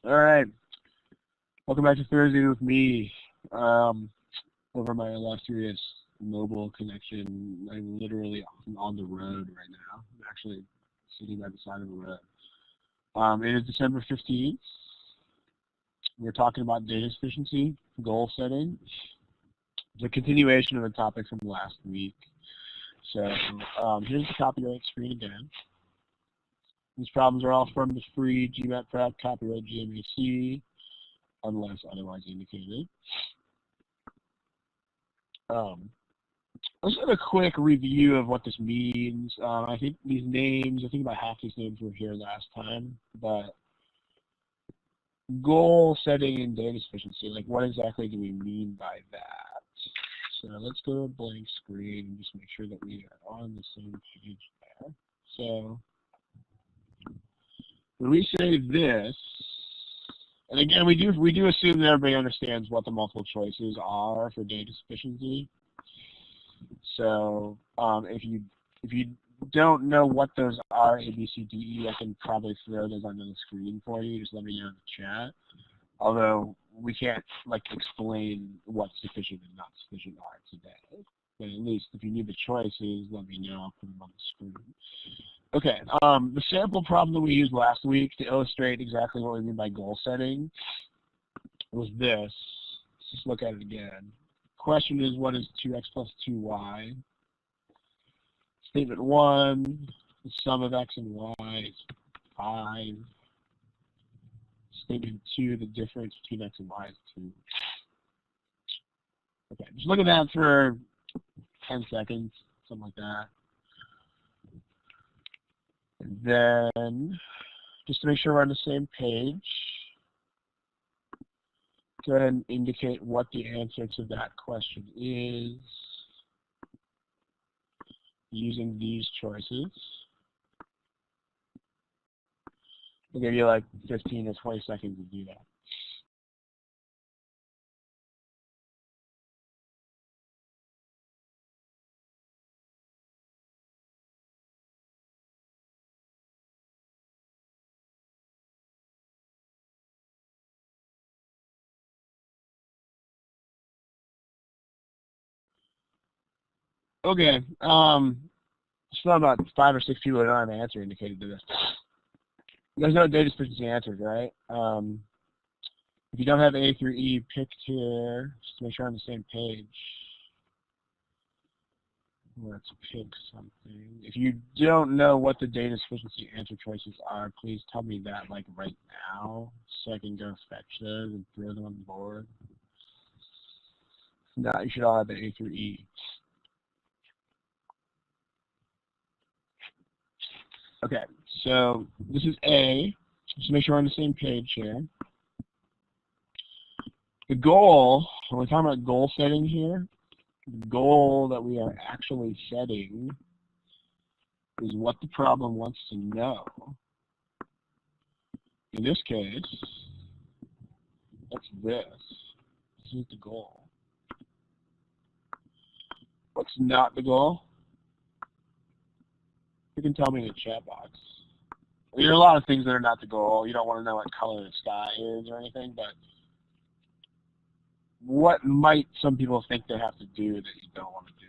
All right. Welcome back to Thursday with me. Over my illustrious mobile connection. I'm literally on the road right now. I'm actually sitting by the side of the road. It is December 15th. We're talking about data efficiency, goal setting. It's a continuation of the topic from last week. So here's the copyright screen again. These problems are all from the free GMAT Prep Copyright GMAC, unless otherwise indicated. Let's have a quick review of what this means. I think these names, I think about half these names were here last time, but goal setting and data efficiency, like what exactly do we mean by that? So let's go to a blank screen and just make sure that we are on the same page there. So when we say this, and again, we do assume that everybody understands what the multiple choices are for data efficiency. So if you don't know what those are, A, B, C, D, E, I can probably throw those onto the screen for you. Just let me know in the chat. Although we can't explain what sufficient and not sufficient are today. But at least if you need the choices, let me know. I'll put them on the screen. Okay, the sample problem that we used last week to illustrate exactly what we mean by goal setting was this. Let's just look at it again. Question is, what is 2x plus 2y? Statement 1, the sum of x and y is 5. Statement 2, the difference between x and y is 2. Okay, just look at that for 10 seconds, something like that. And then, just to make sure we're on the same page, go ahead and indicate what the answer to that question is using these choices. I'll give you like 15 or 20 seconds to do that. Okay, still about 5 or 6 people that don't have an answer indicated to this. There's no data efficiency answers, right? If you don't have A through E picked here, just to make sure we're on the same page, let's pick something. If you don't know what the data efficiency answer choices are, please tell me that like right now, so I can go fetch those and throw them on the board. If not, you should all have the A through E. Okay, so this is A. Just make sure we're on the same page here. The goal, when we're talking about goal setting here, the goal that we are actually setting is what the problem wants to know. In this case, that's this. This is the goal. What's not the goal? You can tell me in the chat box. There are a lot of things that are not the goal. You don't want to know what color the sky is or anything, but what might some people think they have to do that you don't want to do?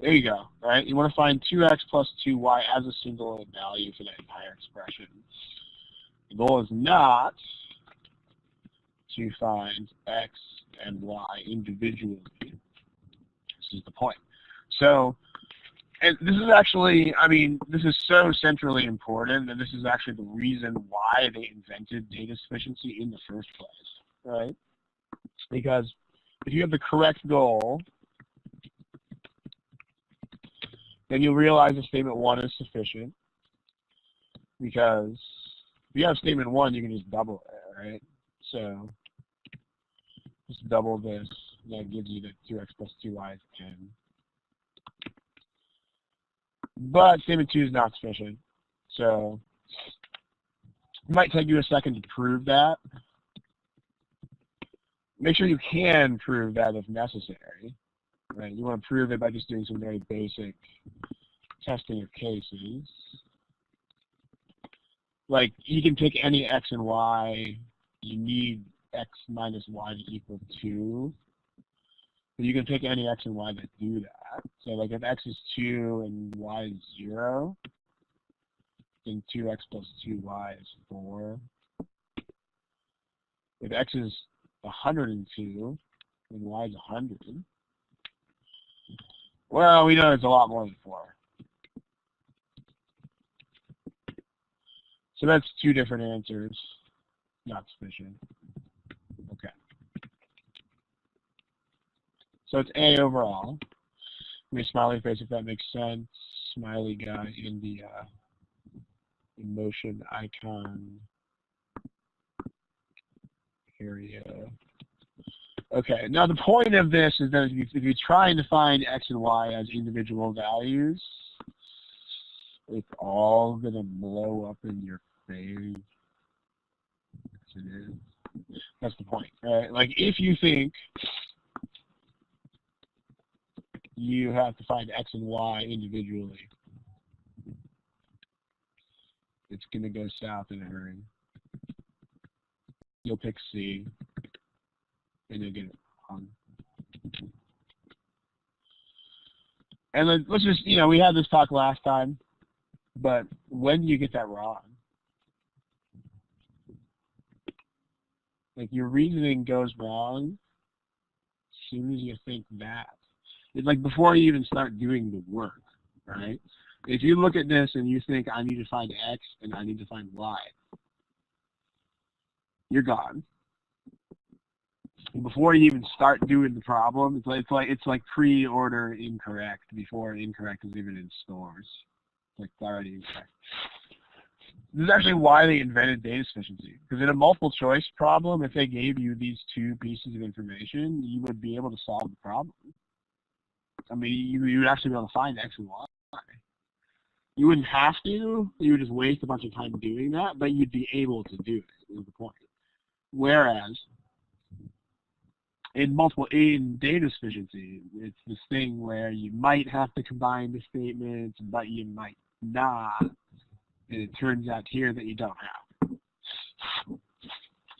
There you go, right? You want to find 2x plus 2y as a single value for that entire expression. The goal is not to find x and y individually. This is the point. So, and this is actually, I mean, this is so centrally important, and this is actually the reason why they invented data efficiency in the first place, right? Because if you have the correct goal, then you'll realize that statement 1 is sufficient, because if you have statement 1, you can just double it, right? So just double this, that gives you the 2x plus 2y is 10. But statement 2 is not sufficient. So it might take you a second to prove that. Make sure you can prove that if necessary. Right? You want to prove it by just doing some very basic testing of cases. like, you can pick any x and y. You need x minus y to equal 2. But you can pick any x and y that do that. So, like, if x is 2 and y is 0, then 2x plus 2y is 4. If x is 102 and y is 100, well, we know it's a lot more than 4. So that's 2 different answers. Not sufficient. Okay. So it's A overall. Give me a smiley face if that makes sense. Smiley guy in the emotion icon area. Okay, now the point of this is that if you're trying to find x and y as individual values, it's all going to blow up in your face. Yes, it is. That's the point, right? Like, if you think you have to find x and y individually, it's going to go south in a hurry. You'll pick C, and you'll get it wrong. And let's just, we had this talk last time, but when do you get that wrong? Like, your reasoning goes wrong as soon as you think that. It's like before you even start doing the work, right? If you look at this and you think, I need to find x and I need to find y, you're gone. And before you even start doing the problem, it's like pre-order incorrect before incorrect is even in stores. It's like already incorrect. This is actually why they invented data sufficiency. Because in a multiple choice problem, if they gave you these 2 pieces of information, you would be able to solve the problem. I mean, you would actually be able to find x and y. You wouldn't have to. You would just waste a bunch of time doing that, but you'd be able to do it, is the point. Whereas, in data sufficiency, it's this thing where you might have to combine the statements, but you might not. And it turns out here that you don't have.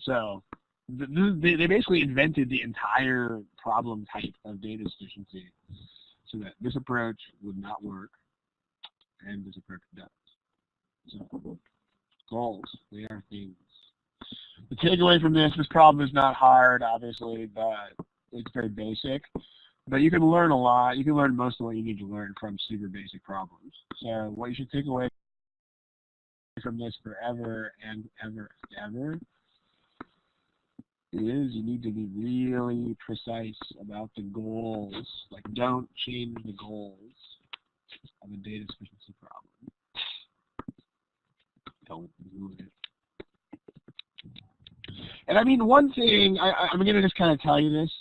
So they basically invented the entire problem type of data sufficiency so that this approach would not work and this approach does. So goals, they are things. The takeaway from this problem is not hard, obviously, but it's very basic. But you can learn a lot. You can learn most of what you need to learn from super basic problems. So what you should take away from this forever and ever and ever is you need to be really precise about the goals. Like, don't change the goals of a data sufficiency problem. Don't do it. And I mean, one thing, I'm going to just kind of tell you this.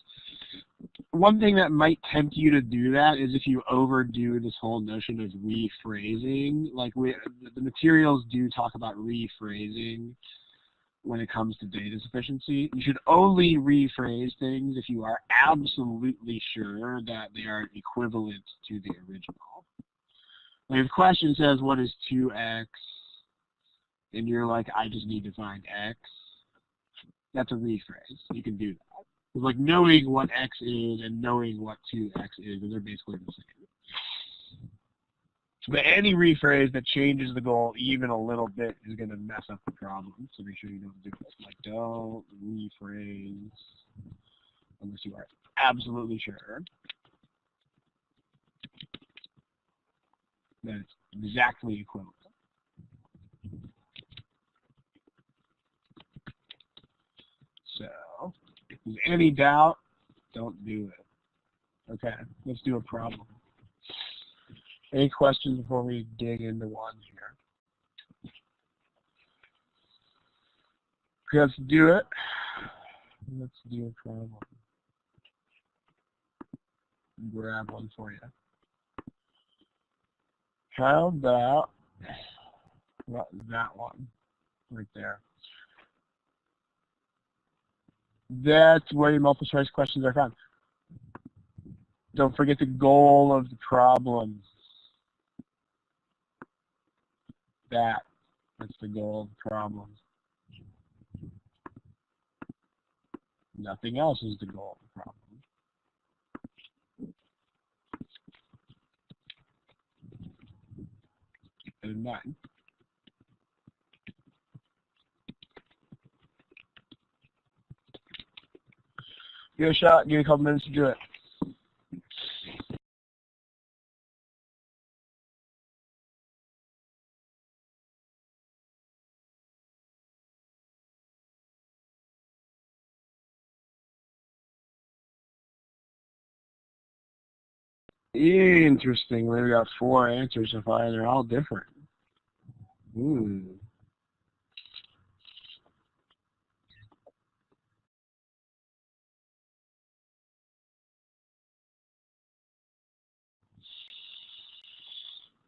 One thing that might tempt you to do that is if you overdo this whole notion of rephrasing. Like, the materials do talk about rephrasing when it comes to data sufficiency. You should only rephrase things if you are absolutely sure that they are equivalent to the original. Like, if the question says, what is 2x? And you're like, I just need to find x. That's a rephrase. You can do that. It's like knowing what x is and knowing what 2x is, and they're basically the same. But any rephrase that changes the goal even a little bit is going to mess up the problem, so make sure you don't do it. Like, don't rephrase unless you are absolutely sure that it's exactly equivalent. So, if there's any doubt, don't do it. Okay, let's do a problem. Any questions before we dig into one here? Let's do it. Let's do a problem. Grab one for you. How about that one right there? That's where your multiple choice questions are found. Don't forget the goal of the problem. That That's the goal of the problem. Nothing else is the goal of the problem. Keep that in mind. Give it a shot. Give me a couple minutes to do it. Interesting. We got 4 answers so far. They're all different.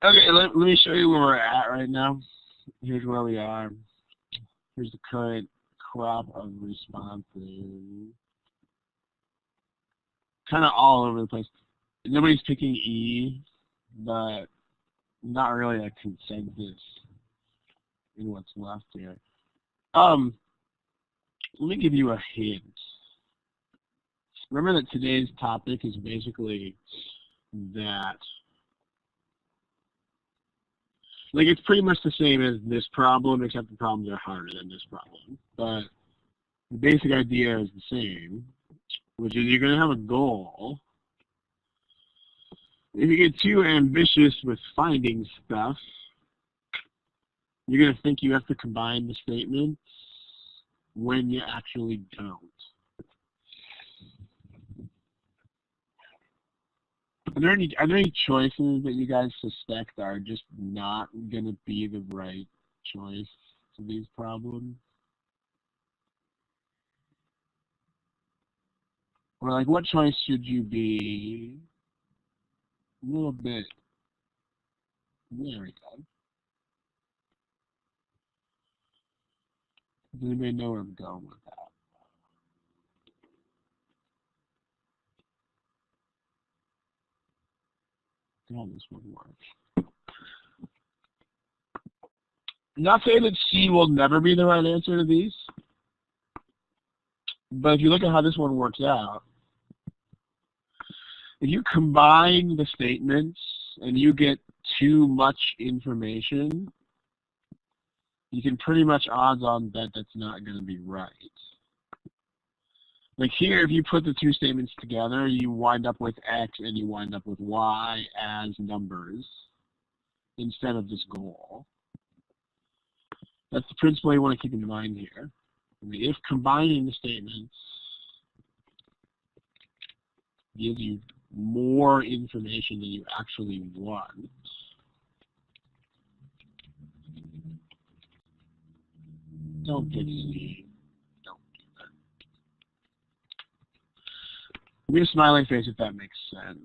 Okay, let me show you where we're at right now. Here's where we are. Here's the current crop of responses. Kind of all over the place. Nobody's picking E, but not really a consensus in what's left here. Let me give you a hint. Remember that today's topic is basically that, like, it's pretty much the same as this problem, except the problems are harder than this problem. But the basic idea is the same, which is you're going to have a goal. If you get too ambitious with finding stuff, you're going to think you have to combine the statements when you actually don't. Are there any choices that you guys suspect are just not going to be the right choice to these problems? Or like, what choice should you be a little bit? There we go. Does anybody know where I'm going with that? How this one works. Not saying that C will never be the right answer to these, but if you look at how this one works out, if you combine the statements and you get too much information, you can pretty much odds on bet that's not going to be right. Like here, if you put the 2 statements together, you wind up with X and you wind up with Y as numbers instead of this goal. That's the principle you want to keep in mind here. I mean, if combining the statements gives you more information than you actually want, don't pick C. Don't do that. Give me a smiley face if that makes sense.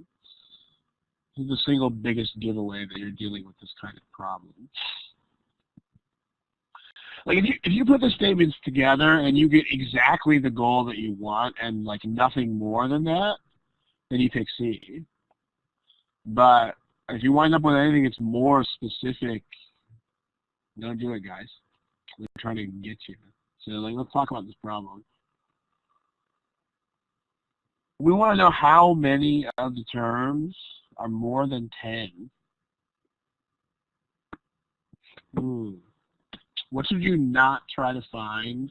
This is the single biggest giveaway that you're dealing with this kind of problem. Like if you put the statements together and you get exactly the goal that you want and like nothing more than that, then you pick C. But if you wind up with anything that's more specific, don't do it, guys. They're trying to get you. So like, let's talk about this problem. We want to know how many of the terms are more than 10. What should you not try to find?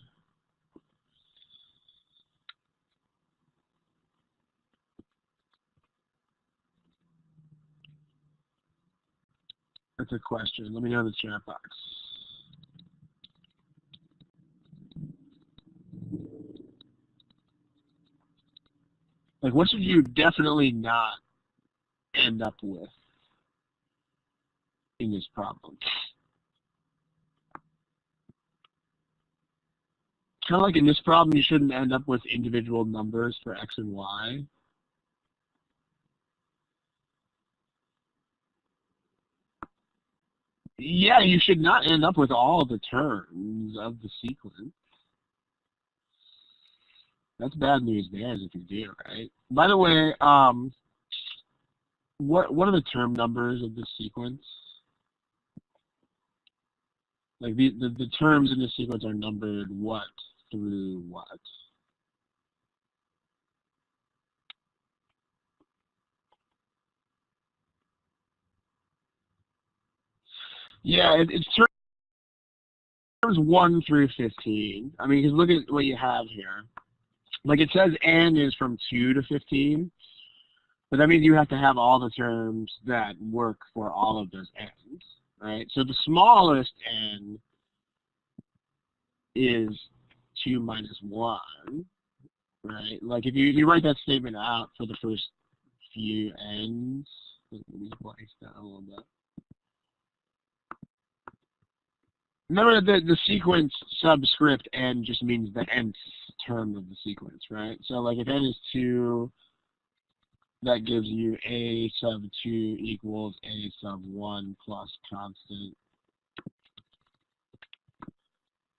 That's a question. Let me know in the chat box. Like, what should you definitely not end up with in this problem? Kind of like in this problem, you shouldn't end up with individual numbers for X and Y. Yeah, you should not end up with all the terms of the sequence. That's bad news bears if you do, right? By the way, what are the term numbers of this sequence? Like the terms in the sequence are numbered what through what. Yeah, it's terms 1 through 15. I mean, because look at what you have here. Like it says n is from 2 to 15, but that means you have to have all the terms that work for all of those n's, right? So the smallest n is 2 minus 1, right? Like if you write that statement out for the first few n's, let me splice that a little bit. Remember that the sequence subscript n just means the nth term of the sequence, right? So like if n is 2, that gives you a sub 2 equals a sub 1 plus constant.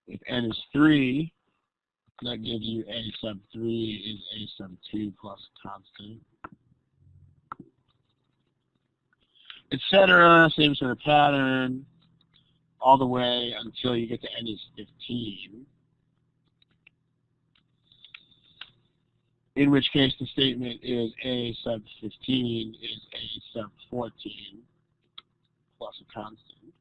If n is 3, that gives you a sub 3 is a sub 2 plus constant. Etc. Same sort of pattern all the way until you get to n is 15. In which case the statement is a sub 15 is a sub 14 plus a constant.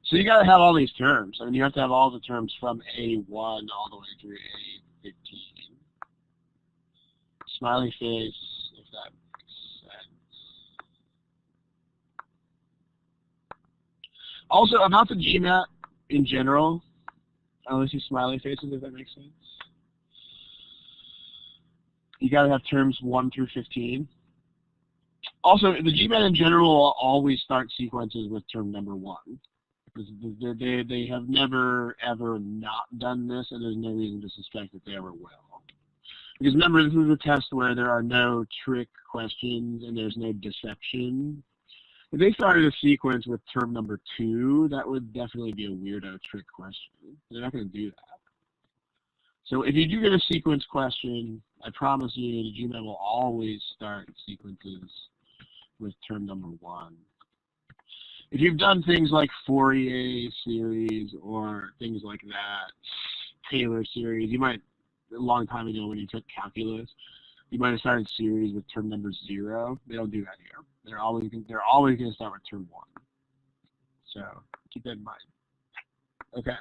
So you got to have all these terms. I mean, you have to have all the terms from A1 all the way through A15. Smiley face, if that makes sense. Also, about the GMAT in general, I only see smiley faces, if that makes sense. You got to have terms 1 through 15. Also, the GMAT in general will always start sequences with term number 1. They have never, ever not done this, and there's no reason to suspect that they ever will. Because remember, this is a test where there are no trick questions and there's no deception. If they started a sequence with term number 2, that would definitely be a weirdo trick question. They're not going to do that. So if you do get a sequence question, I promise you the GMAT will always start sequences with term number 1. If you've done things like Fourier series or things like that, Taylor series, you might, a long time ago when you took calculus, you might have started series with term number 0. They don't do that here. They're always going to start with term 1. So keep that in mind. Okay.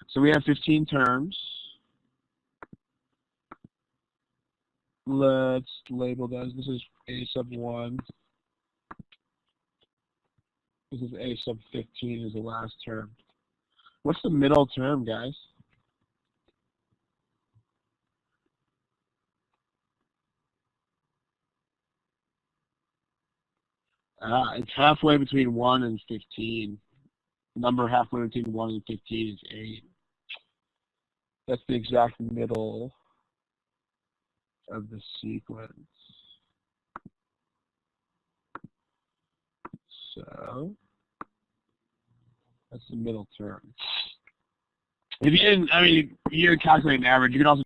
So we have 15 terms. Let's label those. This is a sub 1. This is a sub 15 is the last term. What's the middle term, guys? It's halfway between 1 and 15. Number halfway between 1 and 15 is 8. That's the exact middle of the sequence. So that's the middle term. If you didn't, I mean, you didn't calculate an average, you can also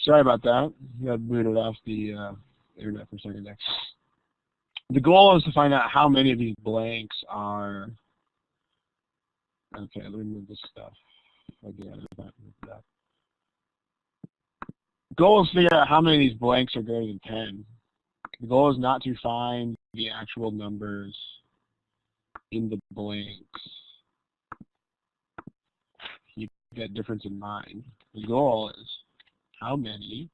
sorry about that. You got booted off the internet for a second there. The goal is to find out how many of these blanks are. Okay, let me move this stuff again. The goal is to figure out how many of these blanks are greater than 10. The goal is not to find the actual numbers in the blanks. Keep that difference in mind. The goal is how many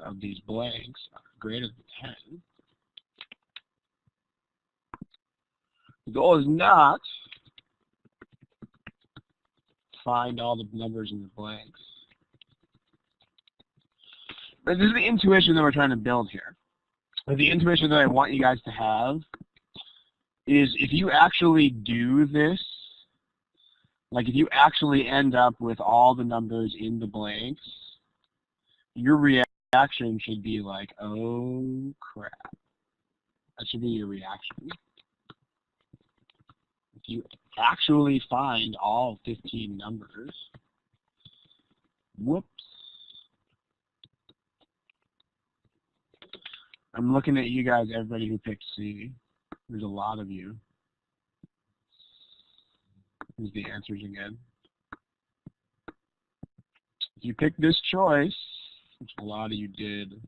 of these blanks are greater than 10. The goal is not to find all the numbers in the blanks. But this is the intuition that we're trying to build here. The intuition that I want you guys to have is if you actually do this, like if you actually end up with all the numbers in the blanks, your reality reaction should be like, oh crap. That should be your reaction. If you actually find all 15 numbers, whoops. I'm looking at you guys, everybody who picked C. There's a lot of you. Here's the answers again. If you picked this choice, which a lot of you did,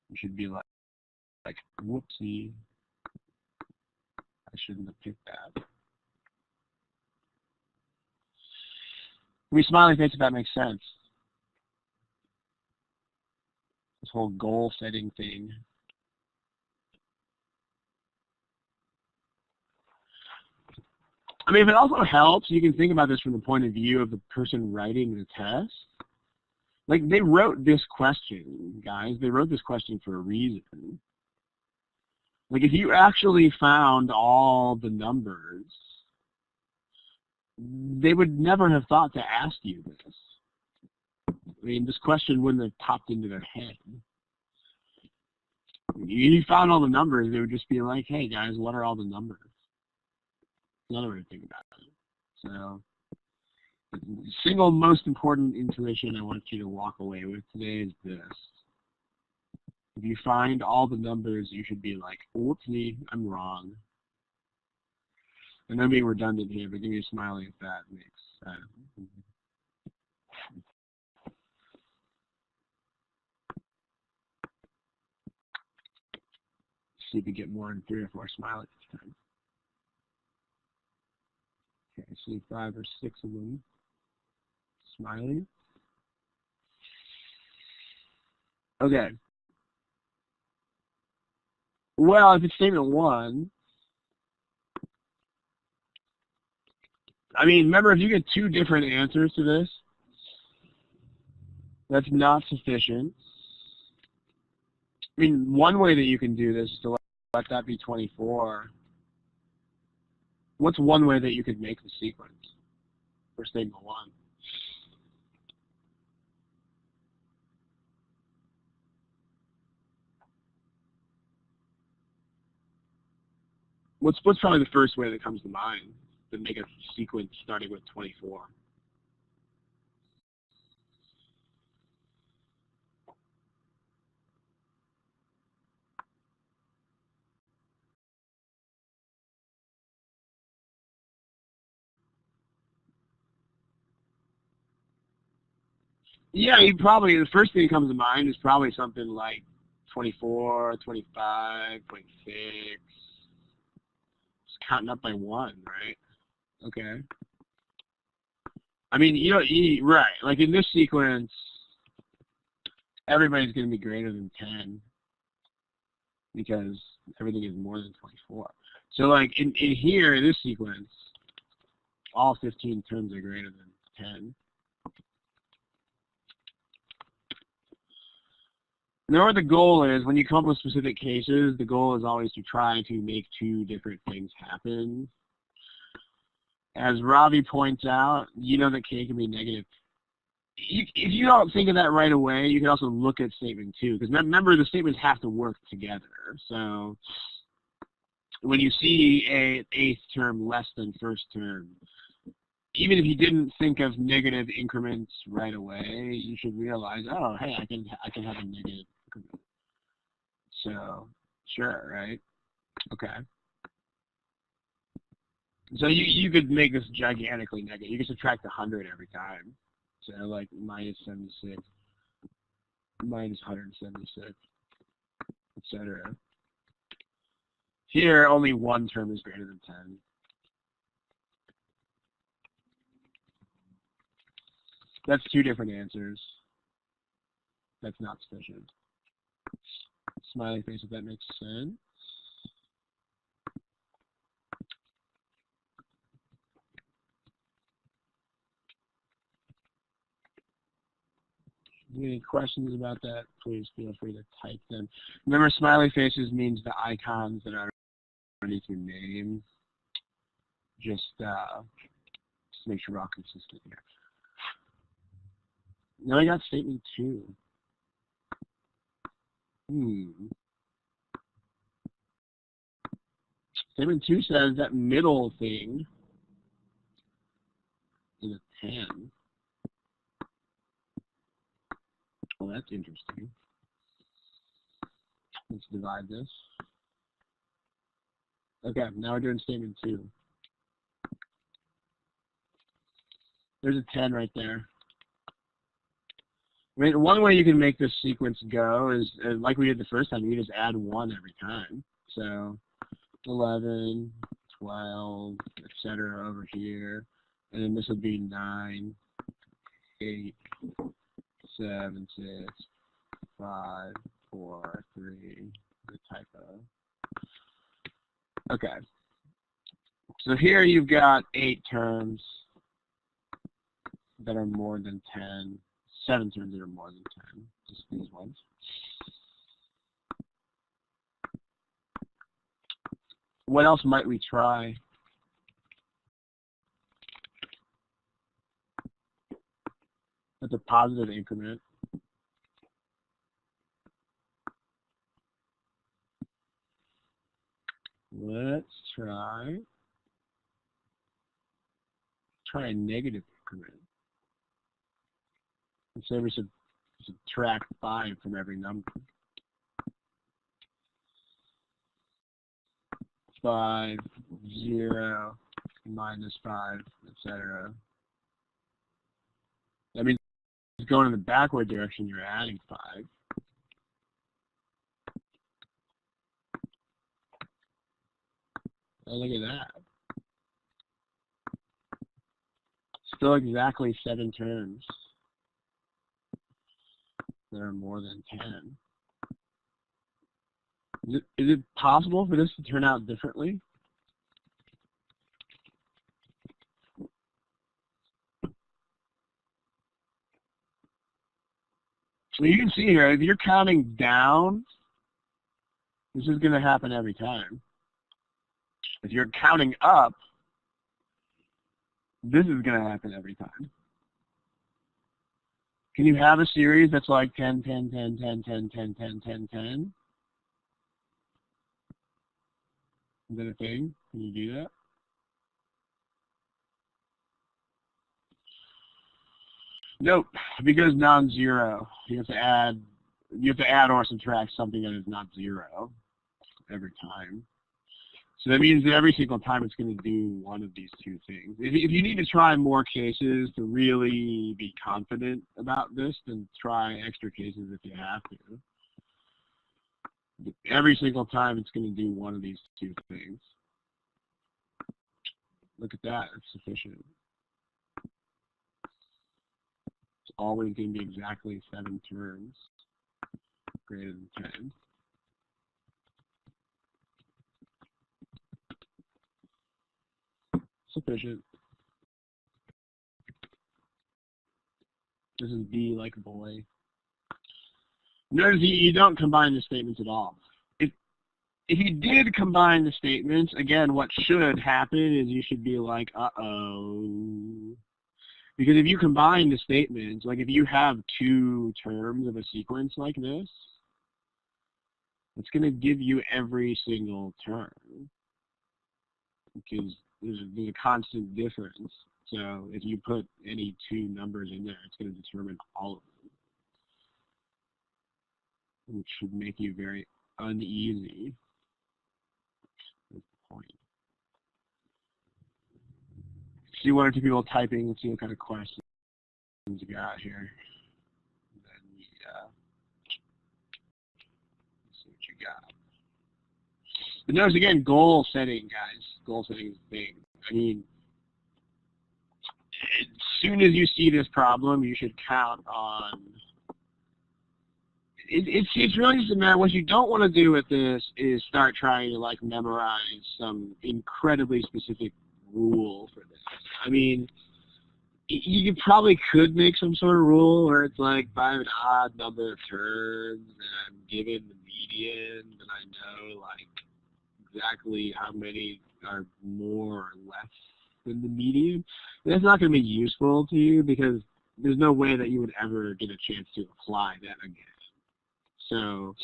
you should be like whoopsie. I shouldn't have picked that. We smiley face if that makes sense. This whole goal setting thing. I mean, if it also helps, you can think about this from the point of view of the person writing the test. Like, they wrote this question, guys. They wrote this question for a reason. Like, if you actually found all the numbers, they would never have thought to ask you this. I mean, this question wouldn't have popped into their head. If you found all the numbers, they would just be like, hey, guys, what are all the numbers? Another way to think about it. So, the single most important intuition I want you to walk away with today is this. If you find all the numbers, you should be like, whoopsie, I'm wrong. And I'm being redundant here, but give me a smiley if that makes sense. See if we get more than 3 or 4 smileys this time. Okay, I see 5 or 6 of them smiling. Okay. Well, if it's statement 1, I mean, remember, if you get 2 different answers to this, that's not sufficient. I mean, one way that you can do this is to let that be 24. What's one way that you could make the sequence for statement 1? What's probably the first way that comes to mind to make a sequence starting with 24? Yeah, you probably, the first thing that comes to mind is probably something like 24, 25, 26. Just counting up by 1, right? Okay. I mean, right. Like in this sequence, everybody's going to be greater than 10 because everything is more than 24. So like in here, in this sequence, all 15 terms are greater than 10. Now what the goal is, when you come up with specific cases, the goal is always to try to make 2 different things happen. As Ravi points out, you know that k can be negative. If you don't think of that right away, you can also look at statement 2, because remember, the statements have to work together. So when you see a 8th term less than 1st term, even if you didn't think of negative increments right away, you should realize, oh, hey, I can have a negative increment. So, sure, right? Okay. So you could make this gigantically negative. You could subtract 100 every time. So like minus 76, minus 176, etc. Here, only 1 term is greater than 10. That's 2 different answers. That's not sufficient. Smiley face if that makes sense. Any questions about that, please feel free to type them. Remember, smiley faces means the icons that are underneath your name. Just make sure we're all consistent here. Now I got statement 2. Statement 2 says that middle thing is a 10. Well, that's interesting. Let's divide this. Okay, now we're doing statement 2. There's a 10 right there. I mean, one way you can make this sequence go is, like we did the first time, you just add 1 every time. So 11, 12, etc. over here. And then this would be 9, 8, 7, 6, 5, 4, 3, the typo. Okay. So here you've got 8 terms that are more than 10. 7 terms that are more than 10. Just these ones. What else might we try? That's a positive increment. Let's try a negative increment. Let's say we subtract 5 from every number. 5, 0, minus 5, etc. That means it's going in the backward direction, you're adding 5. Oh, look at that. Still exactly 7 terms that are more than 10. Is it possible for this to turn out differently? So you can see here, if you're counting down, this is going to happen every time. If you're counting up, this is going to happen every time. Can you have a series that's like 10, 10, 10, 10, 10, 10, 10, 10, 10? Is that a thing? Can you do that? Nope, because non-zero. You have to add or subtract something that is not 0 every time. So that means that every single time it's going to do one of these 2 things. If you need to try more cases to really be confident about this, then try extra cases if you have to. But every single time it's going to do one of these 2 things. Look at that, it's sufficient. It's always going to be exactly 7 terms greater than 10. Sufficient. This is B like boy. Notice you don't combine the statements at all. If you did combine the statements, again, what should happen is you should be like, uh-oh. Because if you combine the statements, like if you have 2 terms of a sequence like this, it's going to give you every single term. Because there's a constant difference. So if you put any 2 numbers in there, it's going to determine all of them, which should make you very uneasy. That's the point. See 1 or 2 people typing. Let's see what kind of questions you got here. And then let's see what you got. But notice again, goal setting, guys. Goal setting is big. I mean, as soon as you see this problem, you should count on. It's really just a matter. What you don't want to do with this is start trying to like memorize some incredibly specific rule for this. I mean, you probably could make some sort of rule where it's like if I have an odd number of terms and I'm given the median, then I know like exactly how many are more or less than the median. That's not going to be useful to you because there's no way that you would ever get a chance to apply that again. So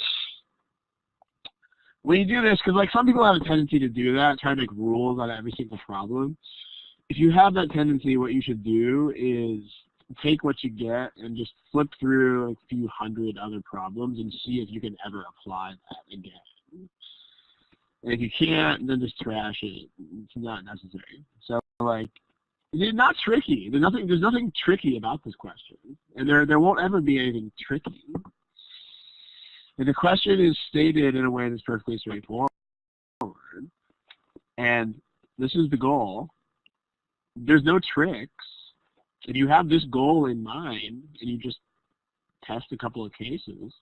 when you do this, because like some people have a tendency to do that, try to make rules on every single problem. If you have that tendency, what you should do is take what you get and just flip through a few hundred other problems and see if you can ever apply that again. And if you can't, then just trash it. It's not necessary. So like, it's not tricky. There's nothing tricky about this question, and there won't ever be anything tricky. And the question is stated in a way that's perfectly straightforward, and this is the goal. There's no tricks. If you have this goal in mind and you just test a couple of cases,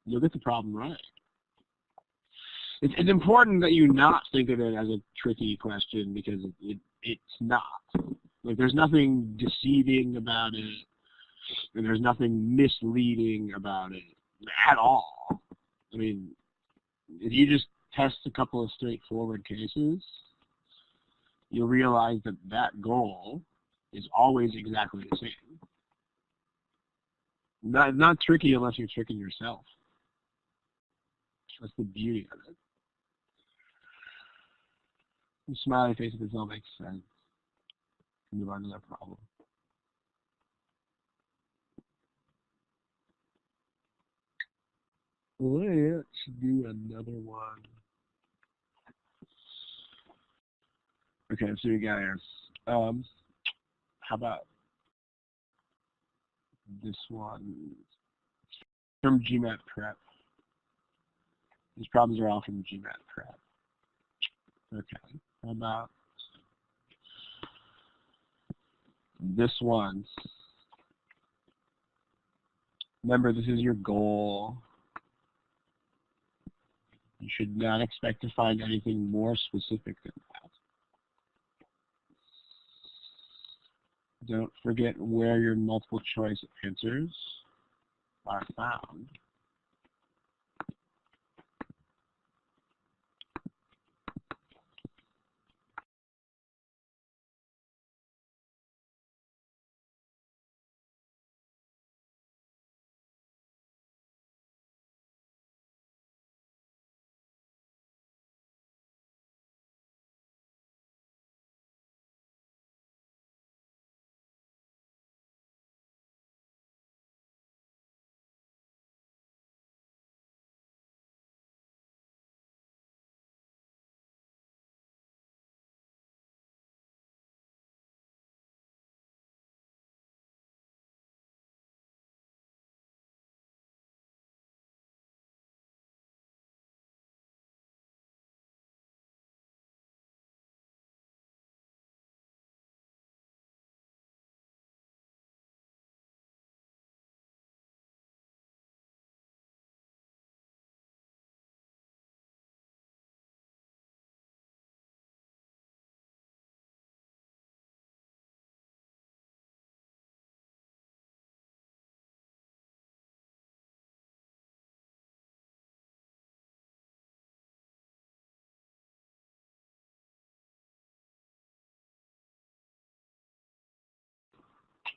you'll get the problem right. It's important that you not think of it as a tricky question, because it's not. Like, there's nothing deceiving about it, and there's nothing misleading about it at all. I mean, if you just test a couple of straightforward cases, you'll realize that that goal is always exactly the same. Not tricky unless you're tricking yourself. That's the beauty of it. The smiley face if this all makes sense. Move on to that problem. Let's do another one. Okay, so you got here. How about this one from GMAT Prep? These problems are all from GMAT Prep. Okay, how about this one? Remember, this is your goal. You should not expect to find anything more specific than that. Don't forget where your multiple choice answers are found.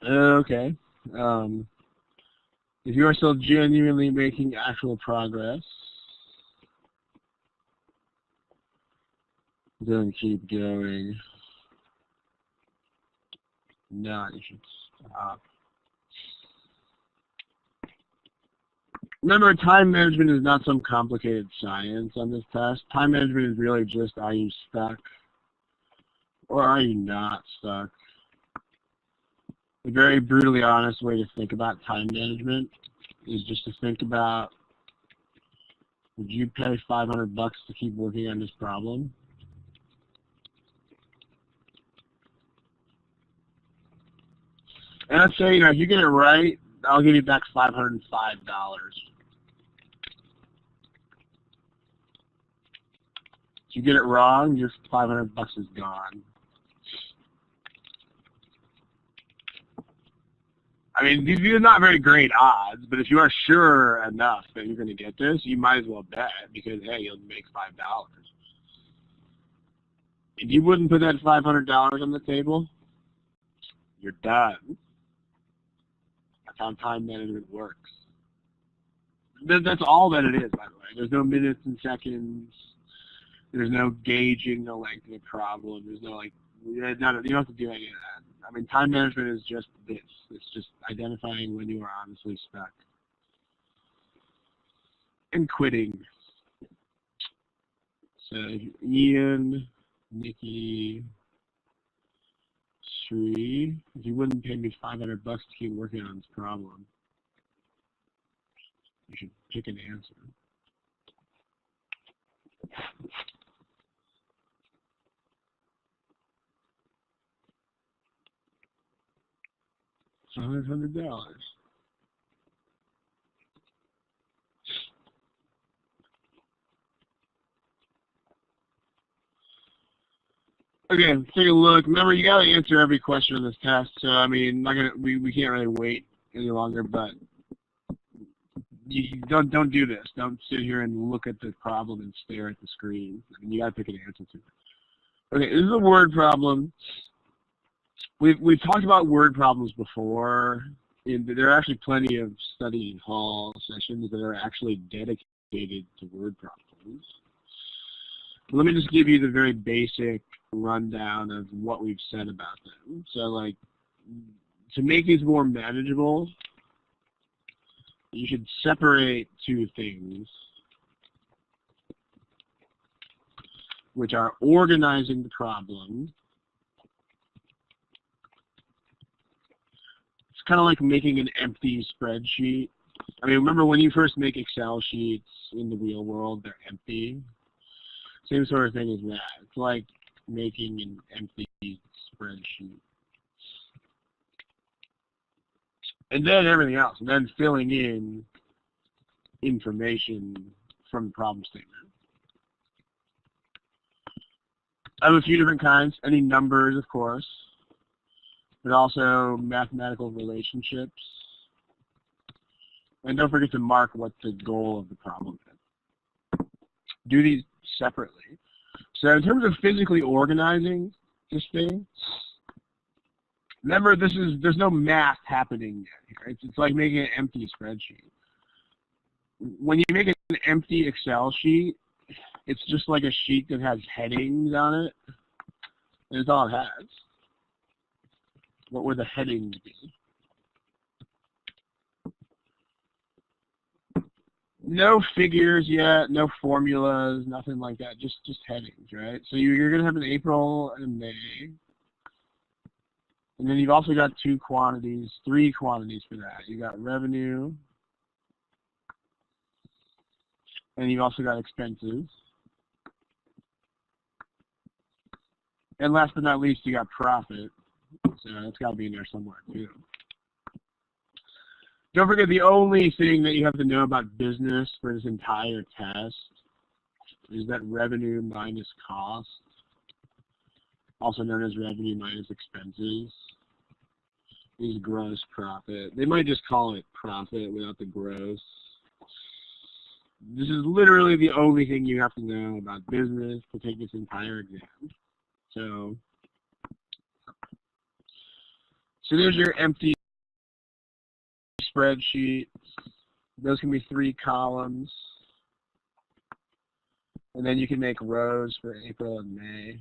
Okay. If you are still genuinely making actual progress, then keep going. No, you should stop. Remember, time management is not some complicated science on this test. Time management is really just, are you stuck or are you not stuck? A very brutally honest way to think about time management is just to think about, would you pay $500 to keep working on this problem? And I'd say, if you get it right, I'll give you back $505. If you get it wrong, your $500 is gone. I mean, these are not very great odds, but if you are sure enough that you're going to get this, you might as well bet, because, hey, you'll make $5. If you wouldn't put that $500 on the table, you're done. That's how time management works. That's all that it is, by the way. There's no minutes and seconds. There's no gauging the length of the problem. There's no, like, you don't have to do any of that. I mean, time management is just this. It's just identifying when you are honestly stuck. And quitting. So, Ian, Nikki, Sri, if you wouldn't pay me $500 to keep working on this problem, you should pick an answer. $500. Okay, let's take a look. Remember, you got to answer every question on this test. So, I mean, we can't really wait any longer. But you don't do this. Don't sit here and look at the problem and stare at the screen. I mean, you got to pick an answer to it. Okay, this is a word problem. We've talked about word problems before. There are actually plenty of study hall sessions that are actually dedicated to word problems. Let me just give you the very basic rundown of what we've said about them. So, like, to make these more manageable, you should separate two things, which are organizing the problem. It's kind of like making an empty spreadsheet. I mean, remember when you first make Excel sheets in the real world, they're empty. Same sort of thing as that. It's like making an empty spreadsheet. And then everything else, and then filling in information from the problem statement. I have a few different kinds. Any numbers, of course, but also mathematical relationships. And don't forget to mark what the goal of the problem is. Do these separately. So in terms of physically organizing this thing, remember there's no math happening yet. It's like making an empty spreadsheet. When you make an empty Excel sheet, it's just like a sheet that has headings on it. And that's all it has. What would the headings be? No figures yet, no formulas, nothing like that, just headings, right? So you're going to have an April and a May. And then you've also got three quantities for that. You got revenue, and you've also got expenses. And last but not least, you got profit. So that's got to be in there somewhere too. Don't forget, the only thing that you have to know about business for this entire test is that revenue minus cost, also known as revenue minus expenses, is gross profit. They might just call it profit without the gross. This is literally the only thing you have to know about business to take this entire exam. So there's your empty spreadsheet. Those can be 3 columns. And then you can make rows for April and May.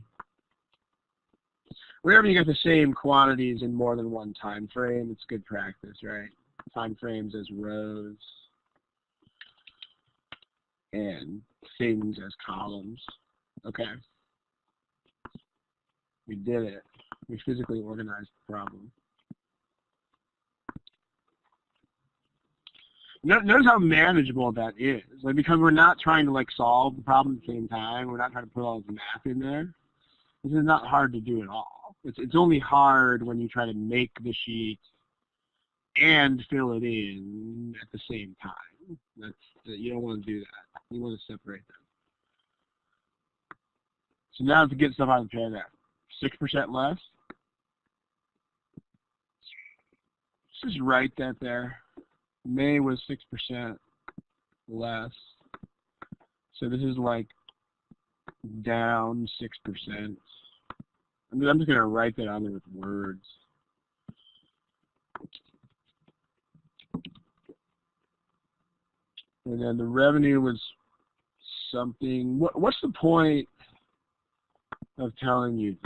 Whenever you get the same quantities in more than one time frame, it's good practice, right? Time frames as rows and things as columns. Okay. We did it. We physically organized the problem. Notice how manageable that is. Like, because we're not trying to, like, solve the problem at the same time. We're not trying to put all this math in there. This is not hard to do at all. It's only hard when you try to make the sheet and fill it in at the same time. You don't want to do that. You want to separate them. So now to get stuff out of the paragraph. 6% less. Let's just write that there. May was 6% less. So this is like down 6%. I mean, I'm just going to write that on there with words. And then the revenue was something. What's the point of telling you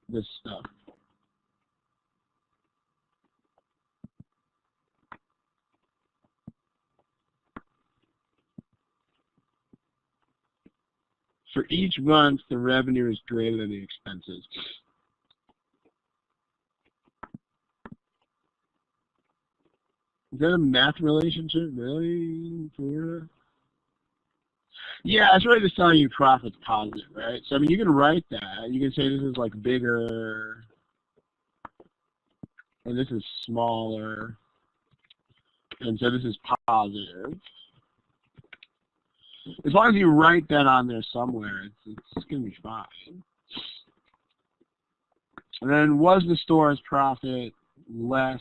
this stuff? For each month, the revenue is greater than the expenses. Is that a math relationship, really? Yeah, it's really just telling you profit's positive, right? So, I mean, you can write that. You can say this is like bigger, and this is smaller, and so this is positive. As long as you write that on there somewhere, it's going to be fine. And then, was the store's profit less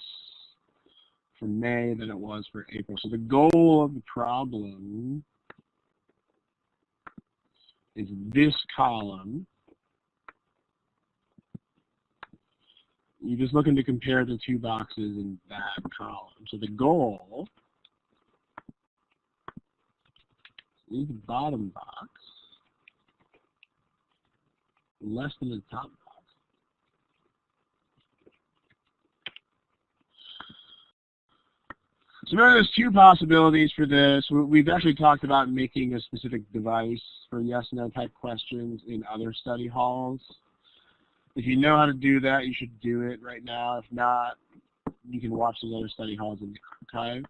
for May than it was for April? So the goal of the problem is this column. You're just looking to compare the two boxes in that column. So the goal is the bottom box less than the top box. So remember, there's two possibilities for this. We've actually talked about making a specific device for yes/no type questions in other study halls. If you know how to do that, you should do it right now. If not, you can watch those other study halls in the archive.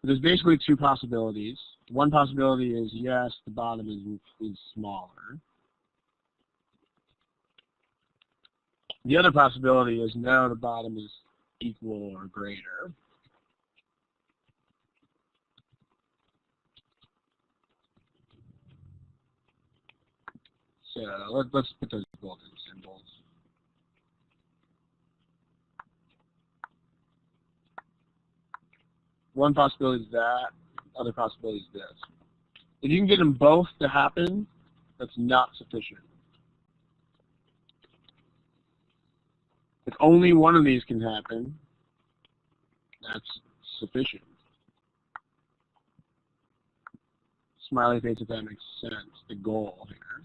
But there's basically two possibilities. One possibility is yes, the bottom is smaller. The other possibility is no, the bottom is equal or greater. So let's put those both in symbols. One possibility is that, other possibility is this. If you can get them both to happen, that's not sufficient. If only one of these can happen, that's sufficient. Smiley face if that makes sense, the goal here.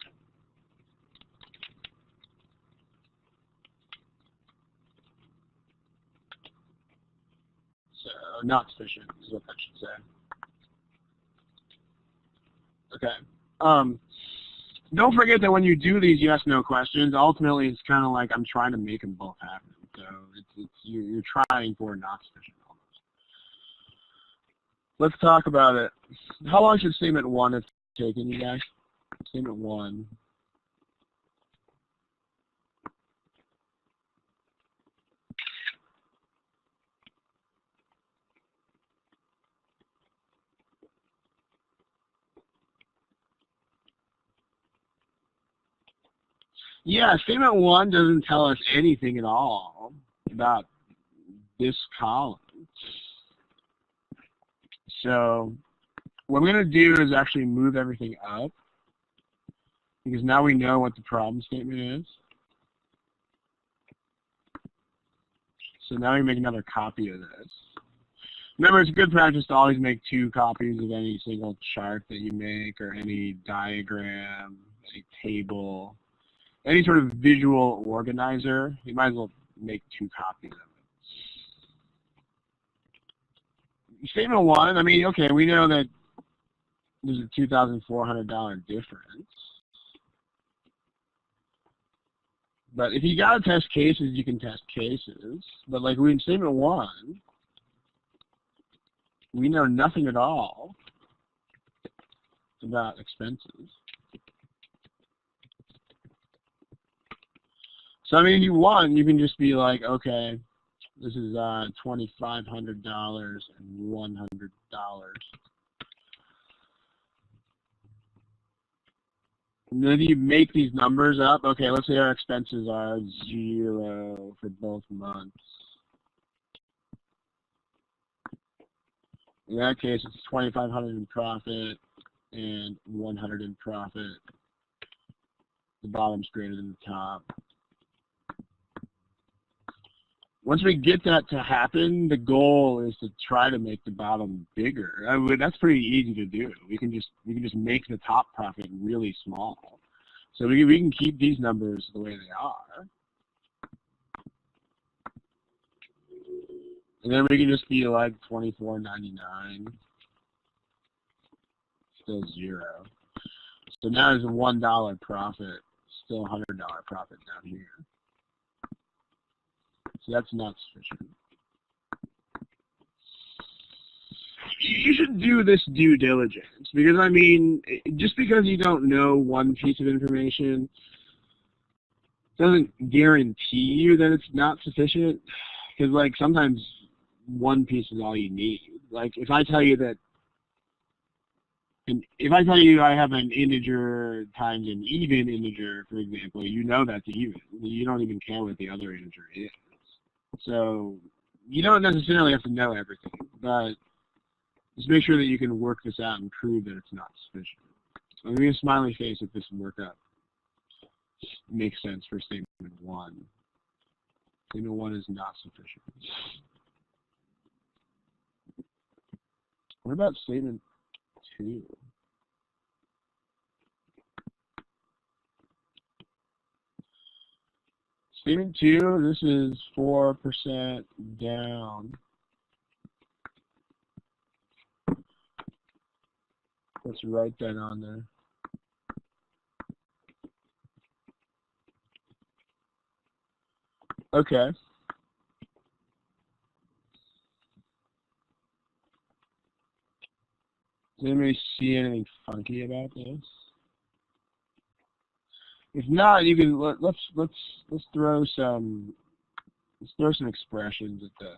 So, not sufficient is what that should say. Okay. Don't forget that when you do these yes/no questions, ultimately it's kind of like I'm trying to make them both happen. So you're trying for not sufficient almost. Let's talk about it. How long should statement 1 have taken, you guys? Statement 1. Yeah, statement 1 doesn't tell us anything at all about this column. So what we're going to do is actually move everything up, because now we know what the problem statement is. So now we make another copy of this. Remember, it's good practice to always make 2 copies of any single chart that you make, or any diagram, any table, any sort of visual organizer. You might as well make 2 copies of it. Statement 1, I mean, okay, we know that there's a $2,400 difference. But if you gotta test cases, you can test cases. But like in statement 1, we know nothing at all about expenses. So I mean, if you want, you can just be like, okay, this is $2,500 and $100. And then you make these numbers up. Okay, let's say our expenses are 0 for both months. In that case, it's 2,500 in profit and 100 in profit. The bottom's greater than the top. once we get that to happen, the goal is to try to make the bottom bigger. That's pretty easy to do. We can just make the top profit really small. So we can keep these numbers the way they are. And then we can just be like $24.99, still zero. So now there's a $1 profit, still $100 profit down here. So that's not sufficient. You should do this due diligence, because I mean, just because you don't know one piece of information doesn't guarantee you that it's not sufficient. Because like sometimes one piece is all you need. Like if I tell you that, if I tell you I have an integer times an even integer, for example, you know that's even. You don't even care what the other integer is. So you don't necessarily have to know everything, but just make sure that you can work this out and prove that it's not sufficient. So I'm going to smiley face if this workup makes sense for statement 1. Statement 1 is not sufficient. What about statement 2? Statement 2, this is 4% down. Let's write that on there. Okay. Does anybody see anything funky about this? If not, you can let's throw some expressions at this.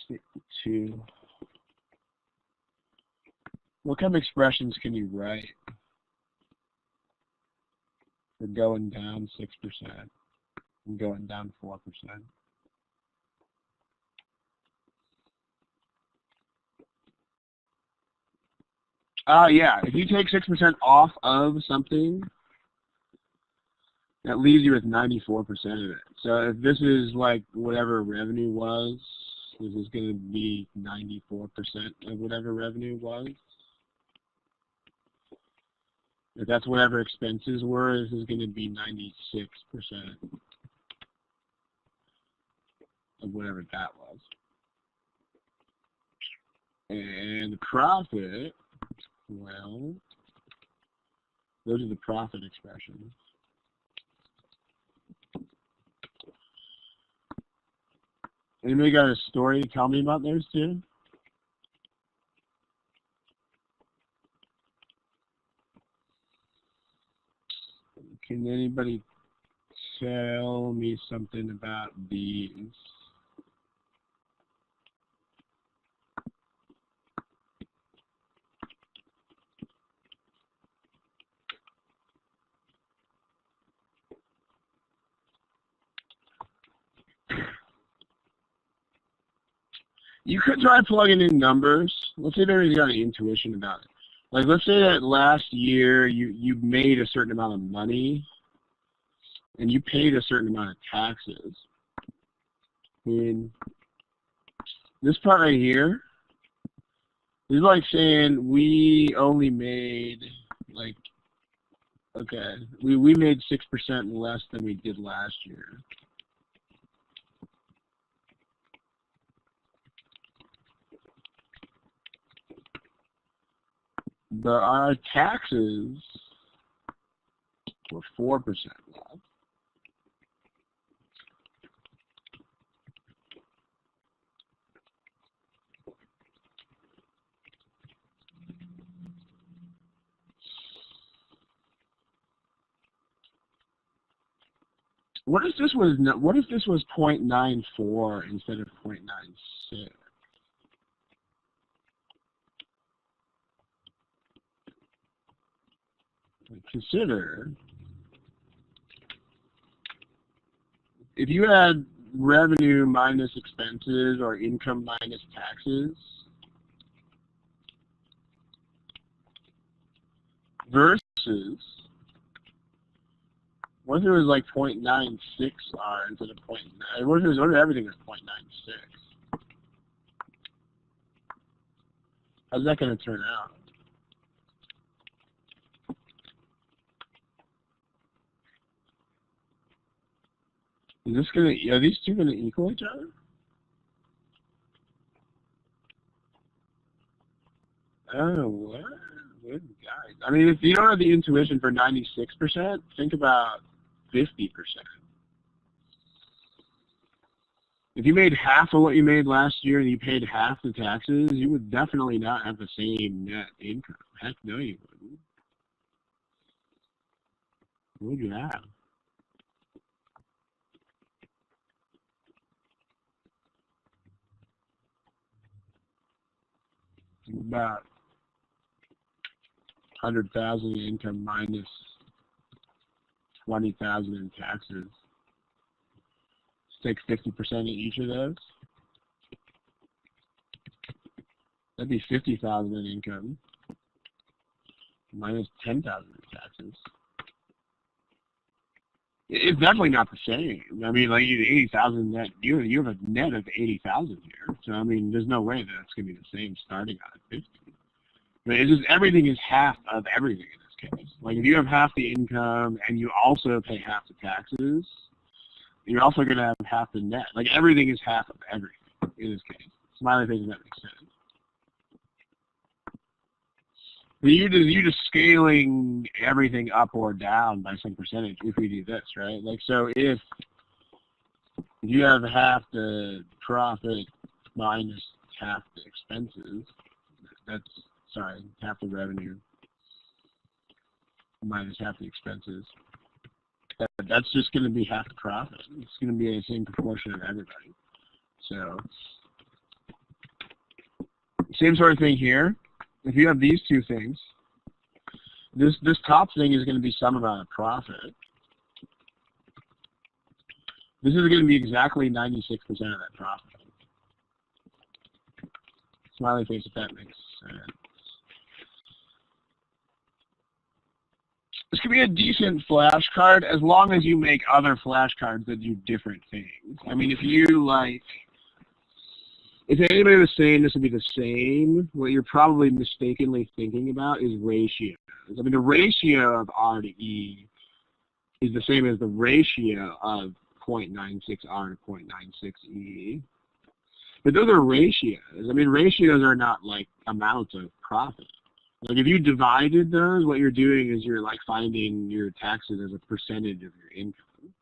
Statement 2. What kind of expressions can you write for going down 6% and going down 4%? Yeah, if you take 6% off of something, that leaves you with 94% of it. So if this is like whatever revenue was, this is going to be 94% of whatever revenue was. If that's whatever expenses were, this is going to be 96% of whatever that was. And the profit, well, those are the profit expressions. Anybody got a story to tell me about those two? Can anybody tell me something about these? You could try plugging in numbers. Let's say everybody's got an intuition about it. Like, let's say that last year you made a certain amount of money and you paid a certain amount of taxes. And this part right here is like saying we only made, like, okay, we made 6% less than we did last year. But our taxes were 4% less. What if this was 0.94 instead of 0.96? Consider if you had revenue minus expenses or income minus taxes versus, what if it was like 0.96 R instead of 0.9? What if everything was 0.96? How's that going to turn out? Is this going to, are these two going to equal each other? Oh, what? Good guys. I mean, if you don't have the intuition for 96%, think about 50%. If you made half of what you made last year and you paid half the taxes, you would definitely not have the same net income. Heck no, you wouldn't. What would you have? About 100,000 in income minus 20,000 in taxes. Let's take 50% of each of those. That'd be 50,000 in income minus 10,000 in taxes. It's definitely not the same. I mean, like 80,000 net. You have a net of 80,000 here. So I mean, there's no way that's going to be the same starting out at 50. But it's just everything is half of everything in this case. Like if you have half the income and you also pay half the taxes, you're also going to have half the net. Like everything is half of everything in this case. Smiley face, that makes sense. But you're just scaling everything up or down by some percentage if we do this, right? Like so if you have half the profit minus half the expenses, half the revenue minus half the expenses, that's just going to be half the profit. It's going to be the same proportion of everybody. So, same sort of thing here. If you have these two things, this top thing is going to be some amount of profit. This is going to be exactly 96% of that profit. Smiley face if that makes sense. This could be a decent flashcard as long as you make other flashcards that do different things. I mean, if anybody was saying this would be the same, what you're probably mistakenly thinking about is ratios. I mean, the ratio of R to E is the same as the ratio of 0.96 R to 0.96 E. But those are ratios. I mean, ratios are not like amounts of profit. Like if you divided those, what you're doing is you're like finding your taxes as a percentage of your income.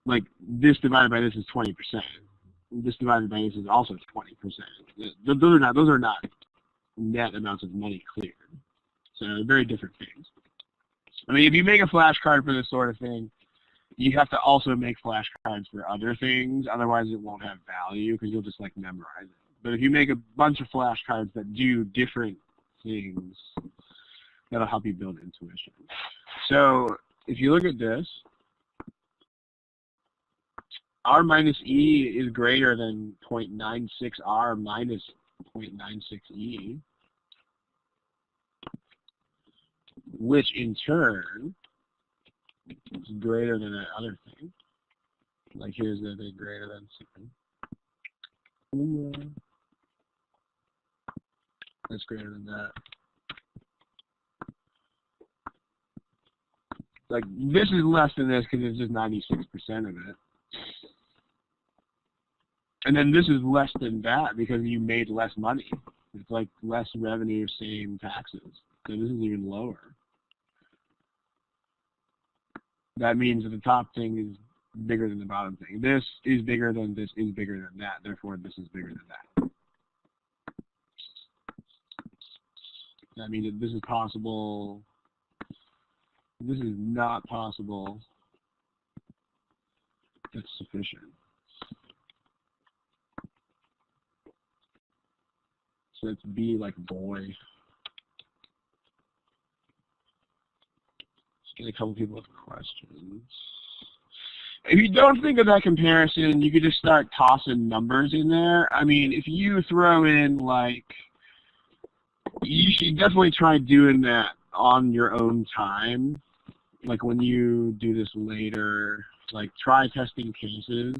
Like this divided by this is 20%. This divided by this is also 20%. Those are not net amounts of money cleared. So they're very different things. I mean, if you make a flashcard for this sort of thing, you have to also make flashcards for other things. Otherwise, it won't have value because you'll just like memorize it. But if you make a bunch of flashcards that do different things, that'll help you build intuition. So if you look at this, R minus E is greater than 0.96 R minus 0.96 E, which in turn is greater than that other thing. Like here's the thing greater than something. That's greater than that. Like this is less than this because it's just 96% of it. And then this is less than that because you made less money. It's like less revenue, same taxes. So this is even lower. That means that the top thing is bigger than the bottom thing. This is bigger than this is bigger than that. Therefore, this is bigger than that. That means that this is possible. This is not possible. That's sufficient. So it's B like boy. Let's get a couple people with questions. If you don't think of that comparison, you could just start tossing numbers in there. I mean, if you throw in, like, you should definitely try doing that on your own time. Like, when you do this later, like, try testing cases.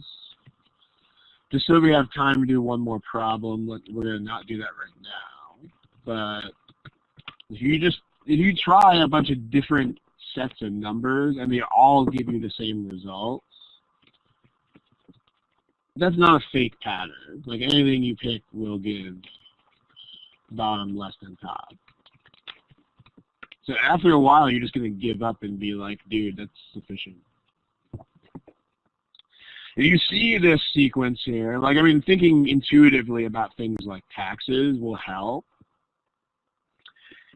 Just so we have time to do one more problem. We're going to not do that right now. But if you try a bunch of different sets of numbers and they all give you the same results, that's not a fake pattern. Like, anything you pick will give bottom less than top. So after a while, you're just going to give up and be like, dude, that's sufficient. If you see this sequence here, like, I mean, thinking intuitively about things like taxes will help.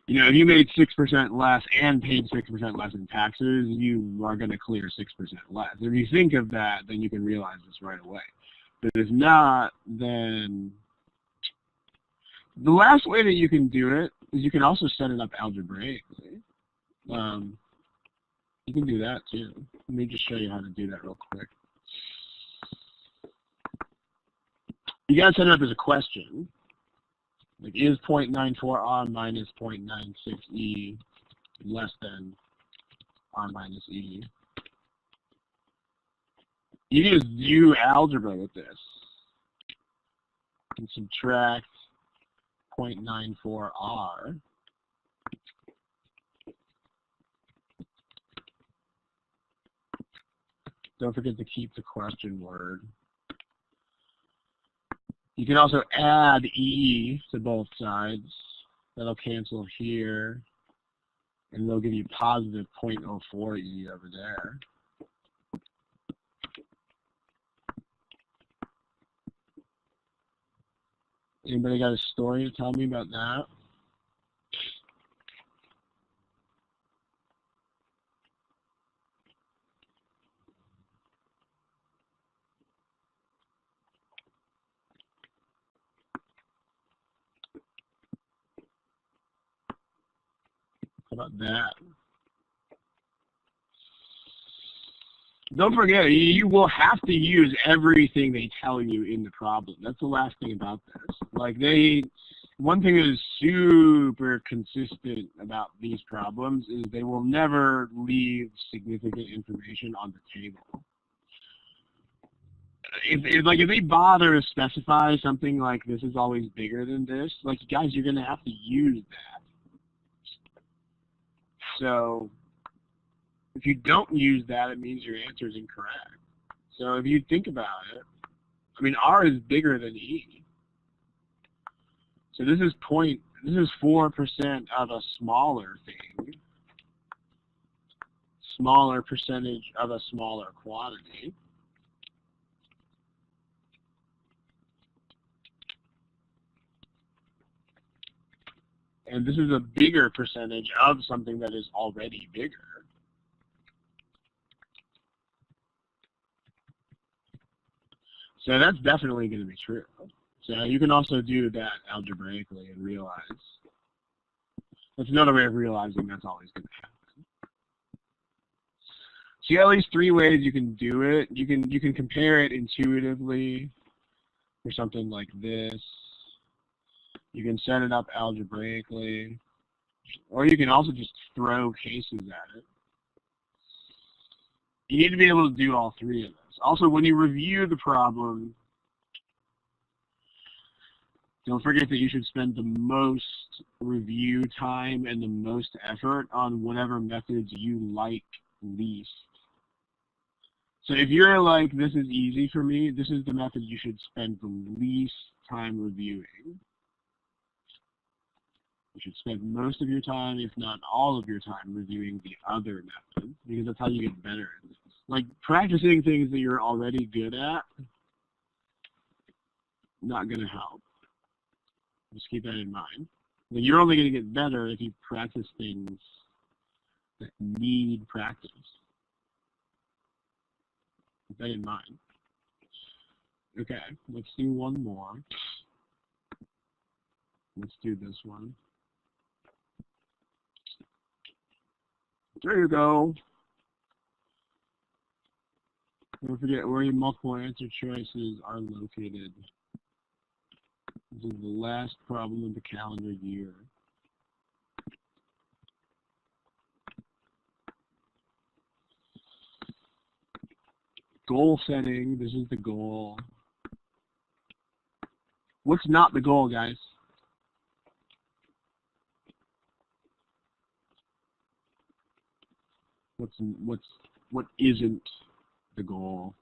You know, if you made 6% less and paid 6% less in taxes, you are going to clear 6% less. If you think of that, then you can realize this right away. But if not, then the last way that you can do it is you can also set it up algebraically. You can do that too. Let me just show you how to do that real quick. You got to set it up as a question. Like, is 0.94R minus 0.96E less than R minus E? You can just do algebra with this. And subtract 0.94R. Don't forget to keep the question word. You can also add E to both sides. That'll cancel here. And they'll give you positive 0.04 E over there. Anybody got a story to tell me about that? How about that? Don't forget, you will have to use everything they tell you in the problem. That's the last thing about this. Like, one thing that is super consistent about these problems is they will never leave significant information on the table. If they bother to specify something like this is always bigger than this, like, guys, you're going to have to use that. So if you don't use that, it means your answer is incorrect. So if you think about it, I mean, R is bigger than E. So this is 4% of a smaller thing, smaller percentage of a smaller quantity. And this is a bigger percentage of something that is already bigger. So that's definitely going to be true. So you can also do that algebraically and realize. That's another way of realizing that's always going to happen. So you got at least 3 ways you can do it. You can compare it intuitively for something like this. You can set it up algebraically. Or you can also just throw cases at it. You need to be able to do all 3 of this. Also, when you review the problem, don't forget that you should spend the most review time and the most effort on whatever methods you like least. So if you're like, this is easy for me, this is the method you should spend the least time reviewing. You should spend most of your time, if not all of your time, reviewing the other method, because that's how you get better at this. Like, practicing things that you're already good at, not going to help. Just keep that in mind. But you're only going to get better if you practice things that need practice. Keep that in mind. Okay, let's do one more. Let's do this one. There you go. Don't forget where your multiple answer choices are located. This is the last problem of the calendar year. Goal setting, this is the goal. What's not the goal, guys? What isn't the goal?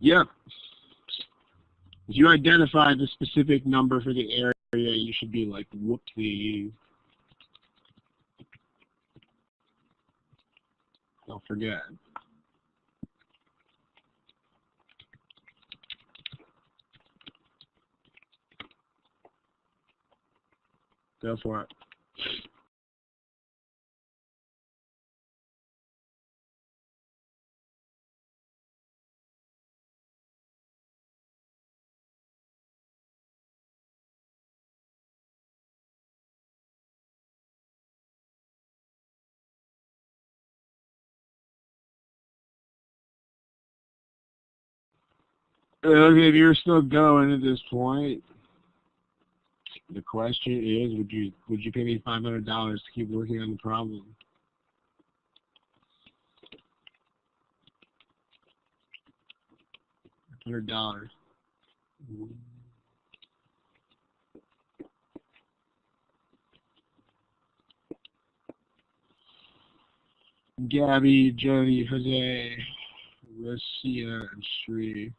Yep. If you identify the specific number for the area, you should be like, whoopsie. Don't forget. Go for it. Okay, if you're still going at this point, the question is, would you pay me $500 to keep working on the problem? $100. Gabby, Jody, Jose, Rosia, and Sri.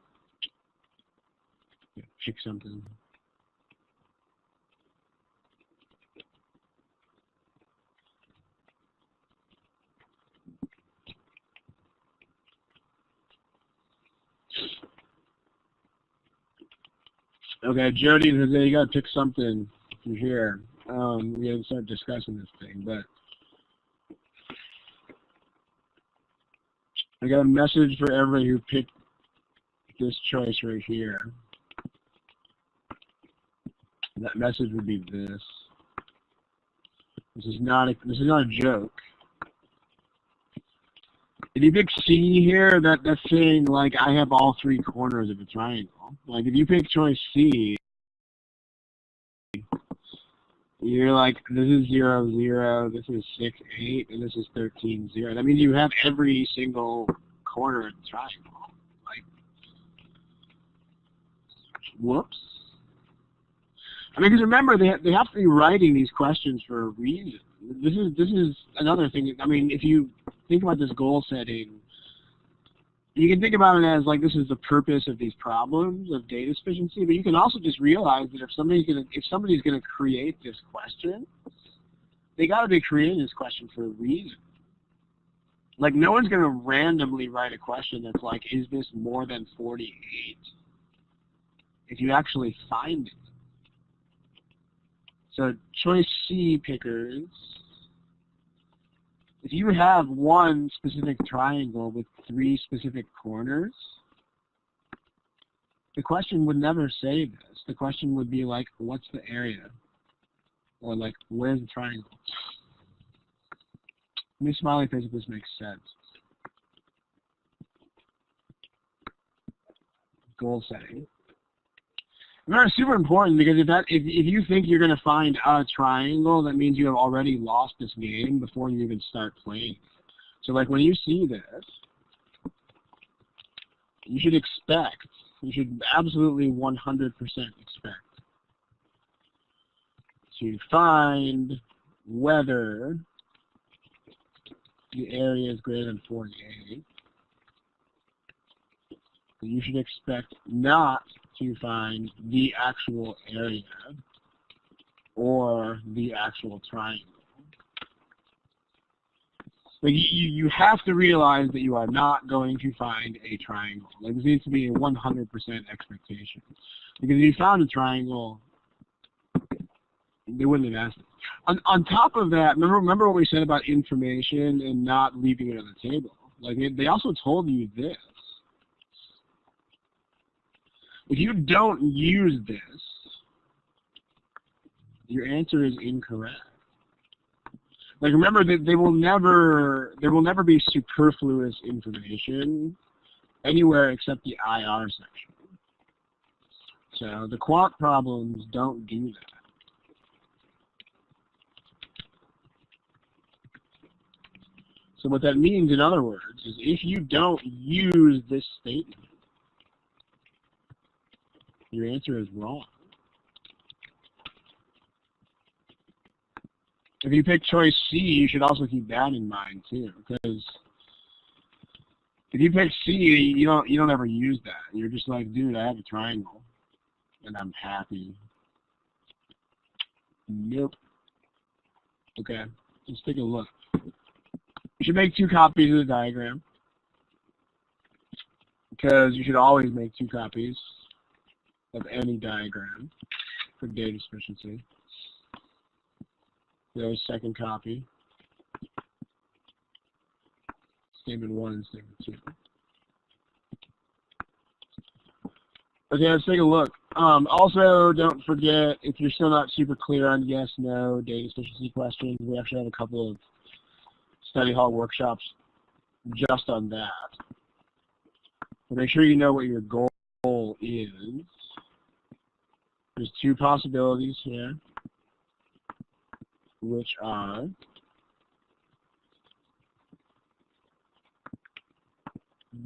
Yeah, pick something. Okay, Jody and Jose, you gotta pick something if you're here. We gotta start discussing this thing, but I got a message for everybody who picked this choice right here. That message would be this. This is not a joke. If you pick C here, that's saying like I have all three corners of a triangle. Like if you pick choice C, you're like, this is 0, 0, this is 6, 8, and this is 13, 0. That means you have every single corner of the triangle. Like, whoops. I mean, because remember, they have to be writing these questions for a reason. This is another thing. I mean, if you think about this goal setting, you can think about it as like this is the purpose of these problems of data sufficiency, but you can also just realize that if somebody's gonna create this question, they got to be creating this question for a reason. Like no one's gonna randomly write a question that's like, is this more than 48? If you actually find it. So choice C pickers, if you have one specific triangle with 3 specific corners, the question would never say this. The question would be like, what's the area? Or like, where's the triangle? Let me smiley face if this makes sense. Goal setting. That's super important because if you think you're going to find a triangle, that means you have already lost this game before you even start playing. So like when you see this, you should absolutely 100% expect to find whether the area is greater than 48. You should expect not to find the actual area or the actual triangle. Like you have to realize that you are not going to find a triangle. Like this needs to be a 100% expectation. Because if you found a triangle, they wouldn't have asked it. On top of that, remember what we said about information and not leaving it on the table. Like they also told you this. If you don't use this, your answer is incorrect. Like, remember that there will never be superfluous information anywhere except the IR section. So the quant problems don't do that. So what that means, in other words, is if you don't use this statement, your answer is wrong. If you pick choice C, you should also keep that in mind too, because if you pick C, you don't ever use that. You're just like, dude, I have a triangle, and I'm happy. Nope. Okay, let's take a look. You should make 2 copies of the diagram, because you should always make 2 copies of any diagram for data sufficiency. There's second copy. Statement 1 and statement 2. Okay, let's take a look. Also, don't forget, if you're still not super clear on yes, no, data sufficiency questions, we actually have a couple of study hall workshops just on that. So make sure you know what your goal is. There's 2 possibilities here, which are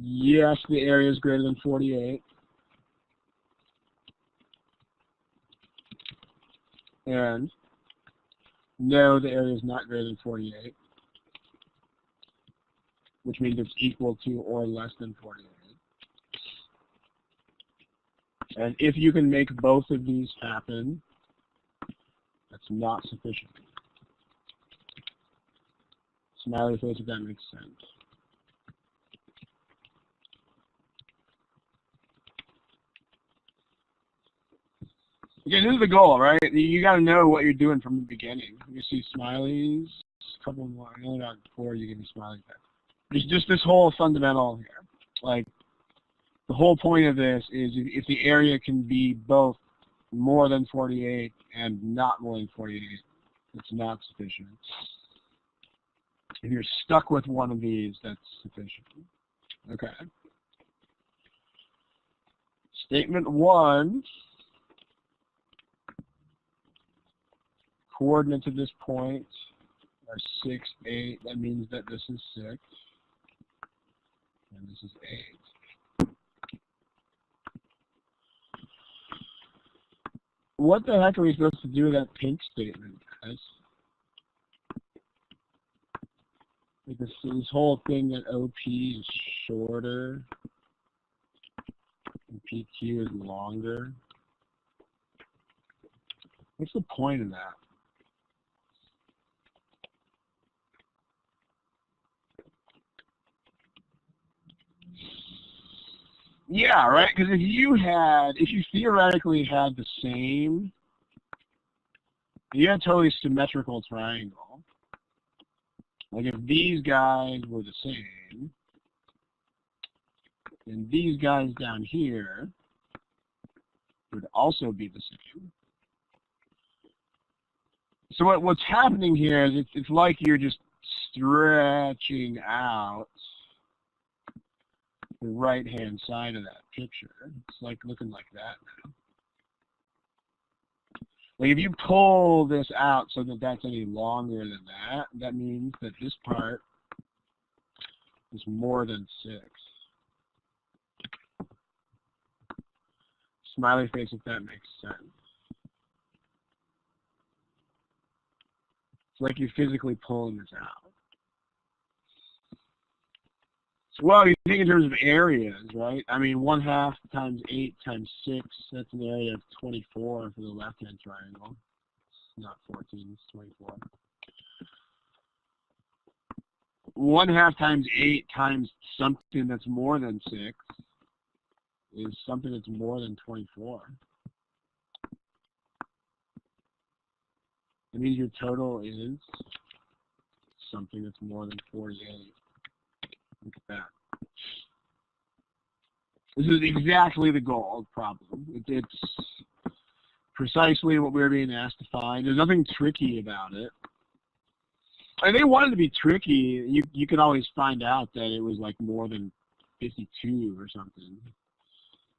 yes, the area is greater than 48, and no, the area is not greater than 48, which means it's equal to or less than 48. And if you can make both of these happen, that's not sufficient. Smiley face if that makes sense. Okay, this is the goal, right? You got to know what you're doing from the beginning. You see smileys, a couple more. I only got 4. You give me smileys back. Just this whole fundamental here. Like, the whole point of this is if the area can be both more than 48 and not more than 48, it's not sufficient. If you're stuck with one of these, that's sufficient. Okay. Statement 1. Coordinates of this point are 6, 8. That means that this is 6. And this is 8. What the heck are we supposed to do with that pink statement, guys? Like this whole thing that OP is shorter and PQ is longer. What's the point of that? Yeah, right? Because if you theoretically had the same, you had a totally symmetrical triangle. Like if these guys were the same, then these guys down here would also be the same. So what's happening here is it's like you're just stretching out the right-hand side of that picture. It's like looking like that now. Like if you pull this out so that that's any longer than that, that means that this part is more than 6. Smiley face if that makes sense. It's like you're physically pulling this out. Well, you think in terms of areas, right? I mean, 1/2 times 8 times 6, that's an area of 24 for the left-hand triangle. It's not 14, it's 24. 1/2 times 8 times something that's more than 6 is something that's more than 24. That means your total is something that's more than 48. Look at that. This is exactly the goal of the problem. It's precisely what we're being asked to find. There's nothing tricky about it. And they wanted to be tricky. You could always find out that it was like more than 52 or something.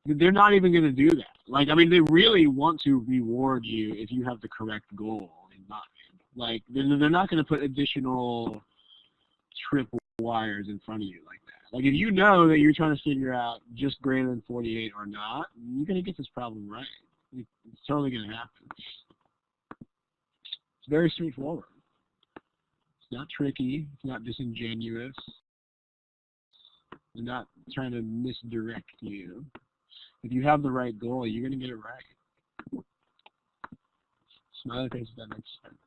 They're not even going to do that. Like, I mean, they really want to reward you if you have the correct goal in mind. Like, they're not going to put additional triple wires in front of you like that. Like, if you know that you're trying to figure out just greater than 48 or not, you're going to get this problem right. It's totally going to happen. It's very straightforward. It's not tricky. It's not disingenuous. They're not trying to misdirect you. If you have the right goal, you're going to get it right. Smiley face if that makes sense.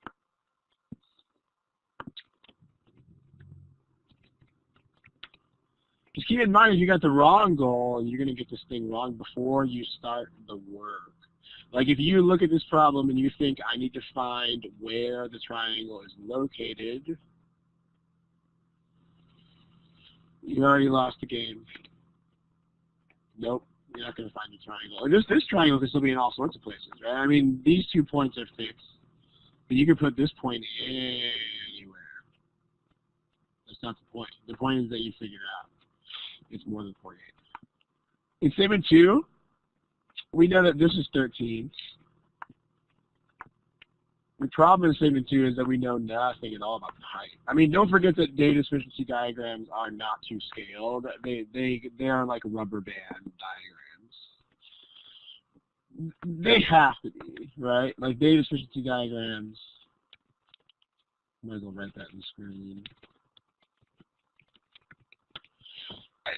Just keep in mind, if you got the wrong goal, you're going to get this thing wrong before you start the work. Like if you look at this problem and you think, I need to find where the triangle is located, you already lost the game. Nope. You're not going to find the triangle. Or this triangle can still be in all sorts of places, right? I mean, these 2 points are fixed, but you can put this point anywhere. That's not the point. The point is that you figure out it's more than 48. In statement 2, we know that this is 13. The problem in statement 2 is that we know nothing at all about the height. I mean, don't forget that data sufficiency diagrams are not to scale. They are like rubber band diagrams. They have to be, right? Like data sufficiency diagrams. Might as well write that in the screen.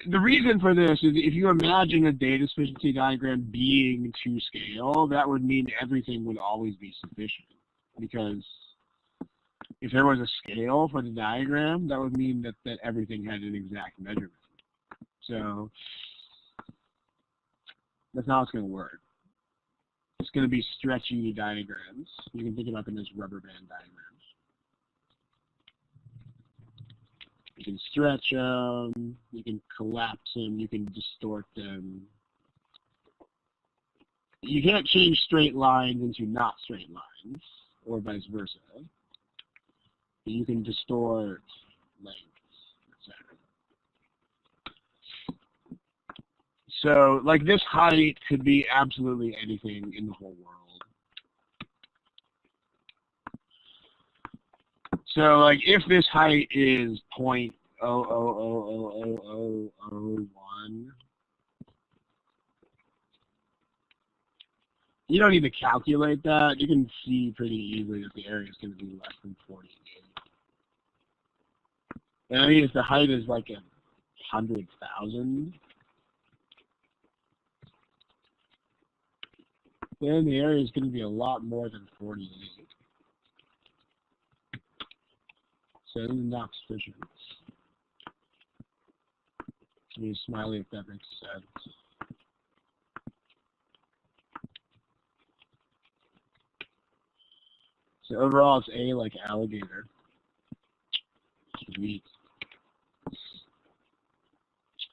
The reason for this is if you imagine a data sufficiency diagram being to scale, that would mean everything would always be sufficient. Because if there was a scale for the diagram, that would mean that everything had an exact measurement. So that's not how it's going to work. It's going to be stretchy diagrams. You can think about them as rubber band diagrams. You can stretch them, you can collapse them, you can distort them. You can't change straight lines into not straight lines, or vice versa. You can distort lengths, etc. So, like this height could be absolutely anything in the whole world. So, like, if this height is 0.0000001, you don't need to calculate that. You can see pretty easily that the area is going to be less than 48. And I mean, if the height is like 100,000, then the area is going to be a lot more than 48. So this is not sufficient. Use smiley if that makes sense. So overall, it's A like alligator. Sweet.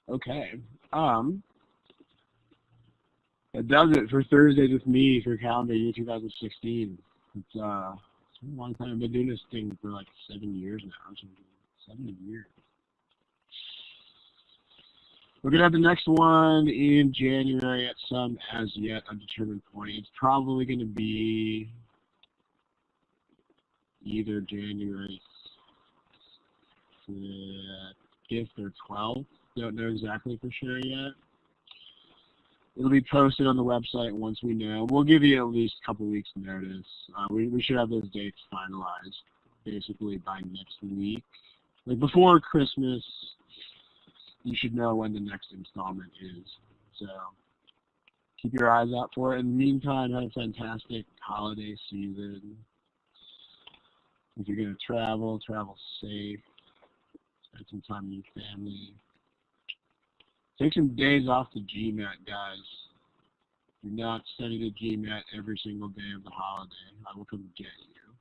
Okay. That does it for Thursdays with me for calendar year 2016. It's a long time. I've been doing this thing for like 7 years now. 7 years. We're going to have the next one in January at some as yet undetermined point. It's probably going to be either January 5th or 12th. Don't know exactly for sure yet. It'll be posted on the website once we know. We'll give you at least a couple weeks notice. We should have those dates finalized basically by next week. Like before Christmas, you should know when the next installment is. So keep your eyes out for it. In the meantime, have a fantastic holiday season. If you're going to travel, travel safe. Spend some time with your family. Take some days off the GMAT, guys. Do not study the GMAT every single day of the holiday. I will come get you.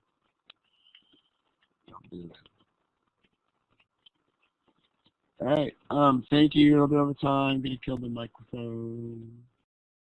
Don't do it. All right. Thank you. A little bit over time. Gonna kill the microphone.